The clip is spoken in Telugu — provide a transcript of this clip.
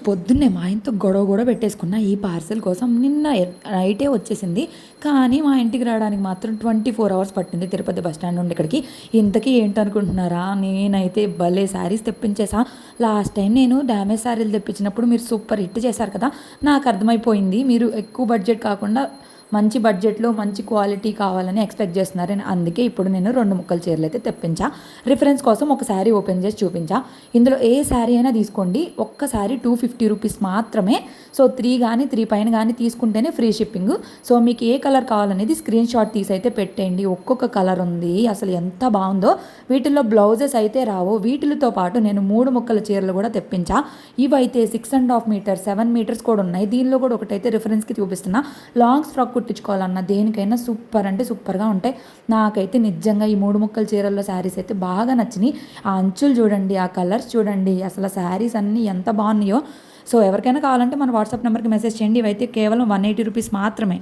పొద్దున్నే మా ఆయనతో గొడవ కూడా పెట్టేసుకున్న ఈ పార్సెల్ కోసం. నిన్న నైటే వచ్చేసింది. కానీ మా ఇంటికి రావడానికి మాత్రం 24 అవర్స్ పట్టింది తిరుపతి బస్ స్టాండ్ నుండి ఇక్కడికి. ఇంతకీ ఏంటనుకుంటున్నారా, నేనైతే భలే శారీస్ తెప్పించేసా. లాస్ట్ టైం నేను డ్యామేజ్ శారీలు తెప్పించినప్పుడు మీరు సూపర్ హిట్ చేశారు కదా. నాకు అర్థమైపోయింది మీరు ఎక్కువ బడ్జెట్ కాకుండా మంచి బడ్జెట్లో మంచి క్వాలిటీ కావాలని ఎక్స్పెక్ట్ చేస్తున్నారని. అందుకే ఇప్పుడు నేను 2 ముక్కల చీరలు అయితే తెప్పించా. రిఫరెన్స్ కోసం ఒక శారీ ఓపెన్ చేసి చూపించా. ఇందులో ఏ శారీ అయినా తీసుకోండి, ఒక్క శారీ 250 రూపీస్ మాత్రమే. సో 3 కానీ 3 పైన కానీ తీసుకుంటేనే ఫ్రీ షిప్పింగ్. సో మీకు ఏ కలర్ కావాలనేది స్క్రీన్ షాట్ తీసి అయితే పెట్టేయండి. ఒక్కొక్క కలర్ ఉంది, అసలు ఎంత బాగుందో. వీటిల్లో బ్లౌజెస్ అయితే రావు. వీటితో పాటు నేను 3 ముక్కల చీరలు కూడా తెప్పించా. ఇవైతే 6.5 మీటర్స్ 7 మీటర్స్ కూడా ఉన్నాయి. దీనిలో కూడా ఒకటైతే రిఫరెన్స్కి చూపిస్తున్నా. లాంగ్స్ ఫ్రాక్ కుట్టించుకోవాలన్నా దేనికైనా సూపర్ అంటే సూపర్గా ఉంటాయి. నాకైతే నిజంగా ఈ 3 ముక్కల చీరల్లో శారీస్ అయితే బాగా నచ్చినాయి. ఆ అంచులు చూడండి, ఆ కలర్స్ చూడండి, అసలు శారీస్ అన్నీ ఎంత బాగున్నాయో. సో ఎవరికైనా కావాలంటే మన వాట్సాప్ నెంబర్కి మెసేజ్ చేయండి. ఇవైతే కేవలం 180 రూపీస్ మాత్రమే.